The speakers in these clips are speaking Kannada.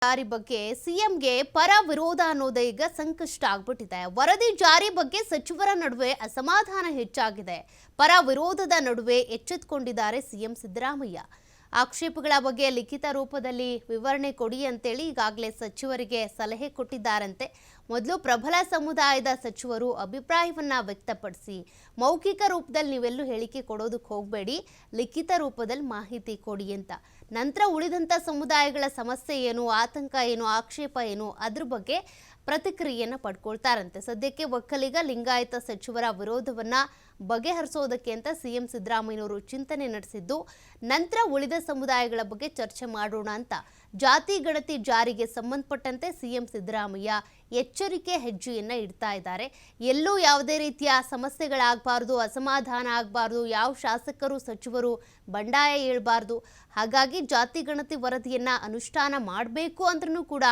ಜಾರಿ ಬಗ್ಗೆ ಸಿಎಂಗೆ ಪರ ವಿರೋಧ ಅನ್ನೋದೇ ಈಗ ಸಂಕಷ್ಟ ಆಗ್ಬಿಟ್ಟಿದೆ. ವರದಿ ಜಾರಿ ಬಗ್ಗೆ ಸಚಿವರ ನಡುವೆ ಅಸಮಾಧಾನ ಹೆಚ್ಚಾಗಿದೆ. ಪರ ವಿರೋಧದ ನಡುವೆ ಎಚ್ಚೆತ್ತುಕೊಂಡಿದ್ದಾರೆ ಸಿಎಂ ಸಿದ್ದರಾಮಯ್ಯ. ಆಕ್ಷೇಪಗಳ ಬಗ್ಗೆ ಲಿಖಿತ ರೂಪದಲ್ಲಿ ವಿವರಣೆ ಕೊಡಿ ಅಂತೇಳಿ ಈಗಾಗಲೇ ಸಚಿವರಿಗೆ ಸಲಹೆ ಕೊಟ್ಟಿದ್ದಾರಂತೆ. ಮೊದಲು ಪ್ರಬಲ ಸಮುದಾಯದ ಸಚಿವರು ಅಭಿಪ್ರಾಯವನ್ನ ವ್ಯಕ್ತಪಡಿಸಿ ಮೌಖಿಕ ರೂಪದಲ್ಲಿ ನೀವೆಲ್ಲೂ ಹೇಳಿಕೆ ಕೊಡೋದಕ್ಕೆ ಹೋಗಬೇಡಿ, ಲಿಖಿತ ರೂಪದಲ್ಲಿ ಮಾಹಿತಿ ಕೊಡಿ ಅಂತ. ನಂತರ ಉಳಿದಂಥ ಸಮುದಾಯಗಳ ಸಮಸ್ಯೆ ಏನು, ಆತಂಕ ಏನು, ಆಕ್ಷೇಪ ಏನು ಅದ್ರ ಬಗ್ಗೆ ಪ್ರತಿಕ್ರಿಯೆಯನ್ನು ಪಡ್ಕೊಳ್ತಾರಂತೆ. ಸದ್ಯಕ್ಕೆ ಒಕ್ಕಲಿಗ ಲಿಂಗಾಯತ ಸಚಿವರ ವಿರೋಧವನ್ನ ಬಗೆಹರಿಸೋದಕ್ಕೆ ಅಂತ ಸಿಎಂ ಸಿದ್ದರಾಮಯ್ಯನವರು ಚಿಂತನೆ ನಡೆಸಿದ್ದು, ನಂತರ ಉಳಿದ ಸಮುದಾಯಗಳ ಬಗ್ಗೆ ಚರ್ಚೆ ಮಾಡೋಣ ಅಂತ ಜಾತಿ ಗಣತಿ ಜಾರಿಗೆ ಸಂಬಂಧಪಟ್ಟಂತೆ ಸಿಎಂ ಸಿದ್ದರಾಮಯ್ಯ ಎಚ್ಚರಿಕೆ ಹೆಜ್ಜೆಯನ್ನ ಇಡ್ತಾ ಇದ್ದಾರೆ. ಎಲ್ಲೂ ಯಾವುದೇ ರೀತಿಯ ಸಮಸ್ಯೆಗಳಾಗಬಾರ್ದು, ಅಸಮಾಧಾನ ಆಗಬಾರ್ದು, ಯಾವ ಶಾಸಕರು ಸಚಿವರು ಬಂಡಾಯ ಏಳಬಾರ್ದು. ಹಾಗಾಗಿ ಜಾತಿ ಗಣತಿ ವರದಿಯನ್ನ ಅನುಷ್ಠಾನ ಮಾಡಬೇಕು ಅಂದ್ರೂ ಕೂಡ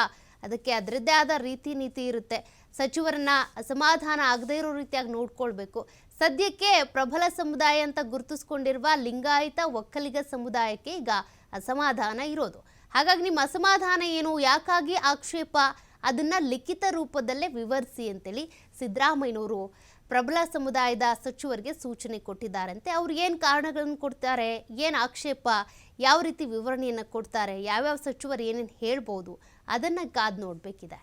ಅದಕ್ಕೆ ಅದರದ್ದೇ ಆದ ರೀತಿ ನೀತಿ ಇರುತ್ತೆ. ಸಚಿವರನ್ನ ಅಸಮಾಧಾನ ಆಗದೇ ಇರೋ ರೀತಿಯಾಗಿ ನೋಡ್ಕೊಳ್ಬೇಕು. ಸದ್ಯಕ್ಕೆ ಪ್ರಬಲ ಸಮುದಾಯ ಅಂತ ಗುರುತಿಸ್ಕೊಂಡಿರುವ ಲಿಂಗಾಯತ ಒಕ್ಕಲಿಗ ಸಮುದಾಯಕ್ಕೆ ಈಗ ಅಸಮಾಧಾನ ಇರೋದು. ಹಾಗಾಗಿ ನಿಮ್ಮ ಅಸಮಾಧಾನ ಏನು, ಯಾಕಾಗಿ ಆಕ್ಷೇಪ, ಅದನ್ನ ಲಿಖಿತ ರೂಪದಲ್ಲೇ ವಿವರಿಸಿ ಅಂತೇಳಿ ಸಿದ್ದರಾಮಯ್ಯನವರು ಪ್ರಬಲ ಸಮುದಾಯದ ಸಚಿವರಿಗೆ ಸೂಚನೆ ಕೊಟ್ಟಿದ್ದಾರಂತೆ. ಅವ್ರು ಏನು ಕಾರಣಗಳನ್ನು ಕೊಡ್ತಾರೆ, ಏನು ಆಕ್ಷೇಪ, ಯಾವ ರೀತಿ ವಿವರಣೆಯನ್ನು ಕೊಡ್ತಾರೆ, ಯಾವ್ಯಾವ ಸಚಿವರು ಏನೇನು ಹೇಳ್ಬೋದು ಅದನ್ನು ಕಾದು ನೋಡಬೇಕಿದೆ.